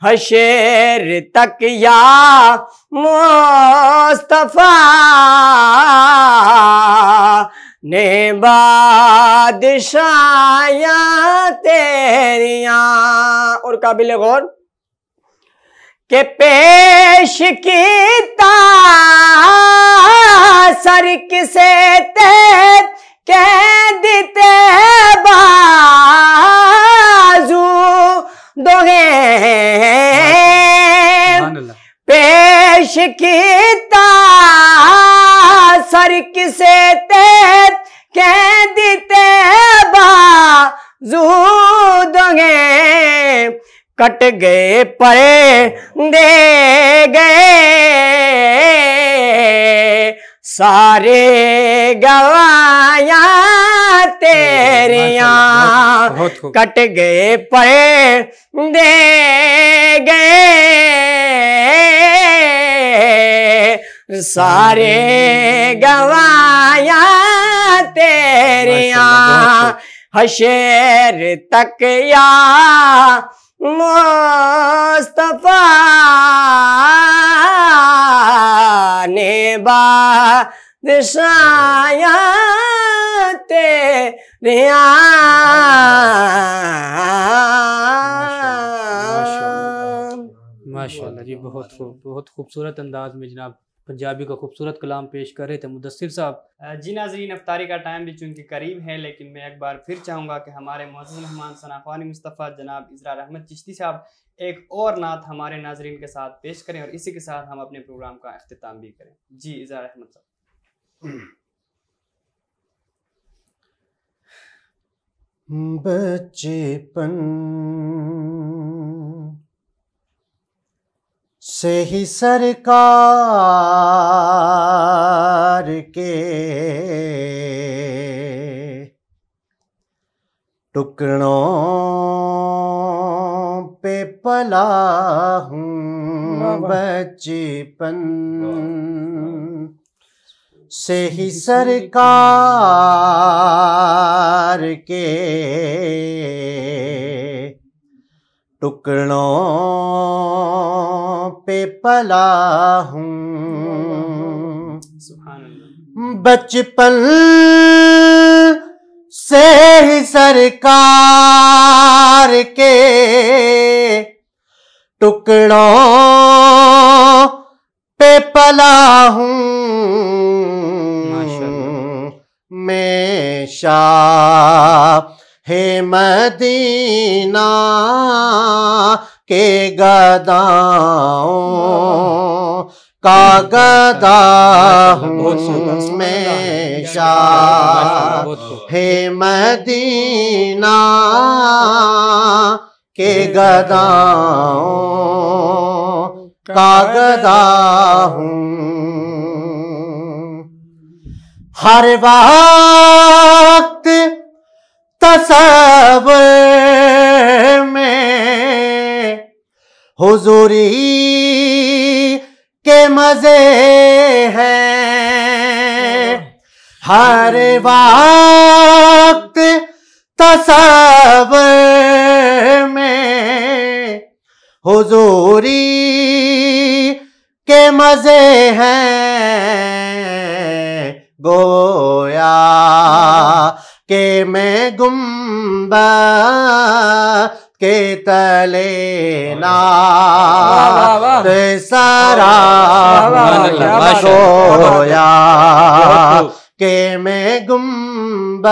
हशर तक या मुस्तफा ने बादशायां तेरियां, और काबिल गौर के पेश कीता सर किसे ते कह दिते बाजू दोगे पेश कीता सर किसे ते कह दिते बाजू दोगे कट गए परे दे गए सारे गवाया तेरिया कट गए परे दे गए सारे गवाया तेरिया हशर तक या मुस्तफा ने बादशाया तेरिया माशाल्लाह जी, बहुत खूबसूरत अंदाज में जनाब पंजाबी का खूबसूरत कलाम पेश कर रहे थे मुदस्सिर साहब। जी नाज़रीन, अफ्तारी का टाइम भी चूँकि करीब है, लेकिन मैं एक बार फिर चाहूँगा कि हमारे मुअज़्ज़ज़ मेहमान सनाख्वानी मुस्तफ़ा जनाब इज़रार अहमद चिश्ती साहब एक और नात हमारे नाज़रीन के साथ पेश करें और इसी के साथ हम अपने प्रोग्राम का अख्तिताम भी करें। जी इज़रार अहमद साहब। बचपन से ही सरकार के टुकड़ों पे पला हूँ, बचपन से ही सरकार के टुकड़ों पे पला हूँ, बचपन से ही सरकार के टुकड़ों पे पला हूँ, मैं शाहे मदीना के गदाओं का गदा हूँ, मैं शाहे मदीना के गदाओं का गदा हूँ, हर वक्त तसव्वुर में हुजूरी के मजे हैं, हर वक्त तसव्वुर में हुजूरी के मजे हैं, गोया के मैं गुंबद के तले नात सरा, गोया के मैं गुंबद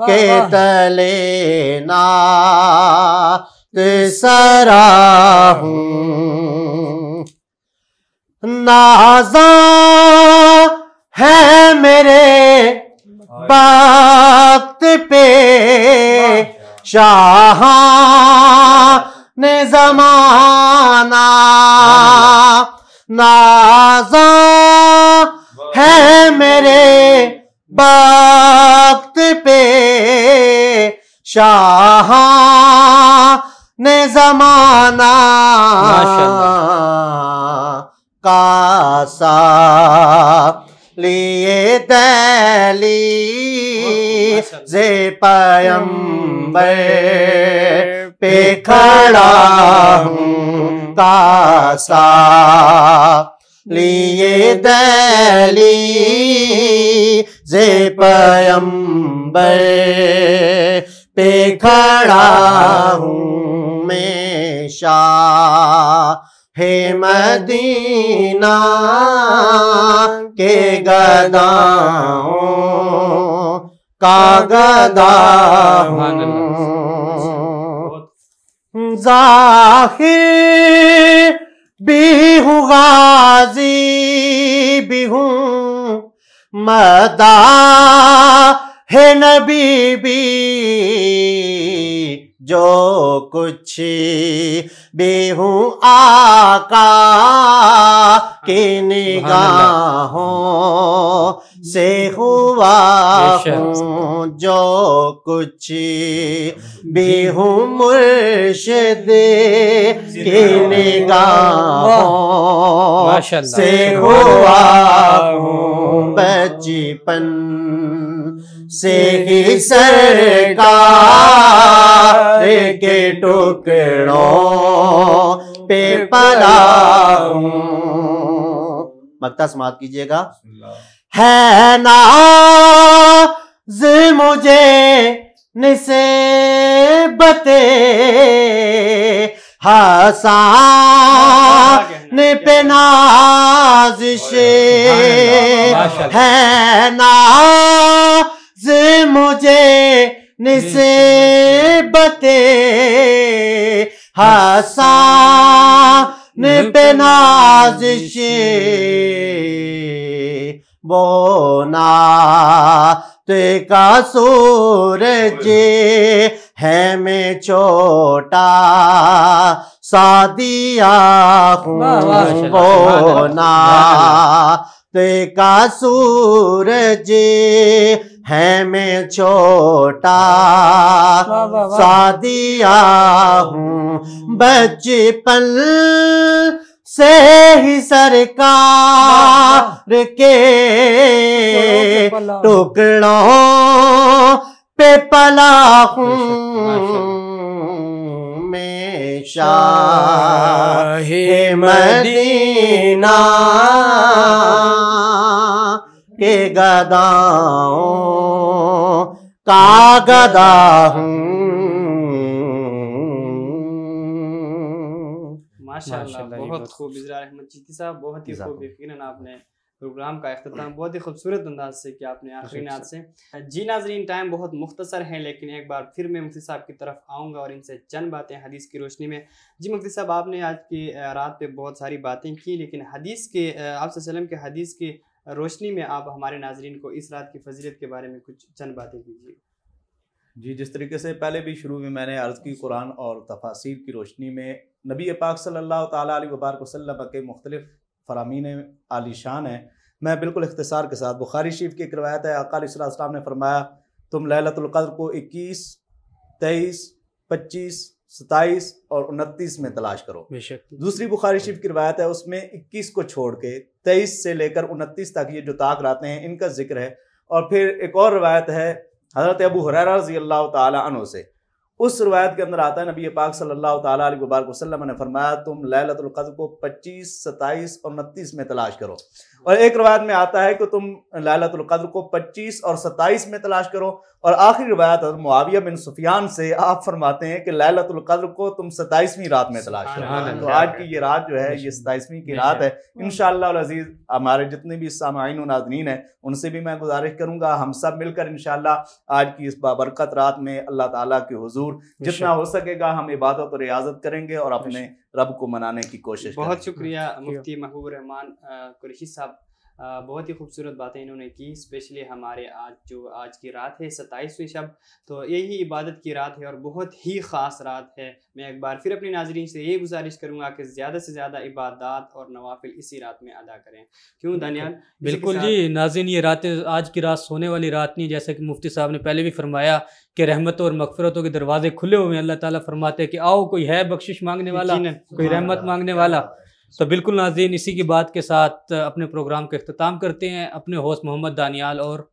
के तले नात सरा हूँ, नाज़ा है मेरे वक्त पे शाह ने ज़माना, नाज़ा है मेरे वक्त पे शाह ने ज़माना, कासा लिए दली जे पैगंबर पे खड़ा हूँ, कासा लिए दली जे पैगंबर पे खड़ा हूँ, मैं शाहे मदीना के गदाओं का गदा ज़ाहिर भी हूँ गाज़ी भी हूँ मदा है नबी भी जो कुछ भी हूँ आका की निगाहों से हुआ हूँ, जो कुछ भी हूँ मुर्शिद की निगाहों से हुआ हूँ। बचपन से ही सरकार के टुकड़ों पे पला हूँ। मक्ता समाप्त कीजिएगा। है नाज़ मुझे निस्बते हसन पे नाज़िश है नाज़ मुझे निस्बते हसन पे नाज़िश वो नात का सूरज है मैं छोटा सादिया हूँ। वो नात का सूरज है मैं छोटा सादिया हूँ। बचपन से ही सरकार के टुकड़ों पे पला हूँ। मैं शाहे मदीना के गदाओं का गदा हूँ। माशाअल्लाह, बहुत खूब इज़रार अहमद चिश्ती साहब, बहुत ही खूब। यकीनन आपने प्रोग्राम का अख्ताम बहुत ही खूबसूरत अंदाज से किया आपने आखिरी नात से। जी नाज़रीन, टाइम बहुत मुख्तसर है, लेकिन एक बार फिर मैं मुफ्ती साहब की तरफ आऊँगा और इनसे चंद बातें हदीस की रोशनी में। जी मुफ्ती साहब, आपने आज की रात पे बहुत सारी बातें की, लेकिन हदीस के आप सल्लम के हदीस की रोशनी में आप हमारे नाज़रीन को इस रात की फजीलत के बारे में कुछ चंद बातें कीजिए। जी, जिस तरीके से पहले भी शुरू में मैंने अर्ज़ की, कुरान और तफासीर की रोशनी में नबी पाक सल्लल्लाहु ताला अलैहि वसल्लम के मुख्तलिफ फरामीन आलीशान हैं। मैं बिल्कुल इख्तिसार के साथ, बुखारी शरीफ की एक रवायत है, आका अलैहिस्सलातु वस्सलाम ने फरमाया तुम लैलतुल क़द्र को 21, 23, 25, 27 और 29 में तलाश करो। दूसरी बुखारी शरीफ की रवायत है, उसमें 21 को छोड़ के 23 से लेकर 29 तक ये जो ताक रातें हैं इनका जिक्र है। और फिर एक और रवायत है हज़रत अबू हुरैरा रज़ी अल्लाह ताला अन्हु से, उस रवायत के अंदर आता है नबी पाक सल्लल्लाहु ताला अलैहि वसल्लम ने फरमाया तुम लैलतुल क़द्र को 25, 27 और 29 में तलाश करो। और एक रवायत में आता है कि तुम लैलतुल क़द्र को 25 और 27 में तलाश करो। और आखिरी रवायत मुआविया बिन सुफियान से आप फरमाते हैं कि लैलतुल क़द्र को तुम 27वीं रात में तलाश करो। तो आज की ये रात जो है ये 27वीं की रात है। इंशाअल्लाह अज़ीज़ हमारे जितने भी सामाईन और नाज़रीन हैं उनसे भी मैं गुजारिश करूँगा हम सब मिलकर इंशाअल्लाह आज की इस बाबरकत रात में अल्लाह ताला के हुजूर जितना हो सकेगा हम इबादत और रियाजत करेंगे और अपने रब को मनाने की कोशिश करेंगे। बहुत शुक्रिया मुफ्ती महबूब रहमान कुरैशी साहब, बहुत ही खूबसूरत बातें इन्होंने की। स्पेशली हमारे आज की रात है 27वीं शब, तो यही इबादत की रात है और बहुत ही ख़ास रात है। मैं एक बार फिर अपनी नाज़रीन से ये गुजारिश करूँगा कि ज़्यादा से ज़्यादा इबादत और नवाफिल इसी रात में अदा करें। क्यों दानियाल? बिल्कुल जी नाज़रीन, ये रात आज की रात सोने वाली रात नहीं, जैसे कि मुफ्ती साहब ने पहले भी फरमाया कि रहमत और मगफरतों के दरवाजे खुले हुए हैं। अल्लाह ताला फरमाते हैं कि आओ, कोई है बख्शिश मांगने वाला, कोई रहमत मांगने वाला। तो बिल्कुल नाज़रीन, इसी की बात के साथ अपने प्रोग्राम का इख्तिताम करते हैं। अपने होस्ट मोहम्मद दानियाल और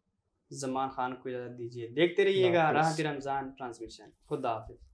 ज़मान खान को इजाज़त दीजिए। देखते रहिएगा राहत रमज़ान ट्रांसमिशन। खुदा हाफिज़।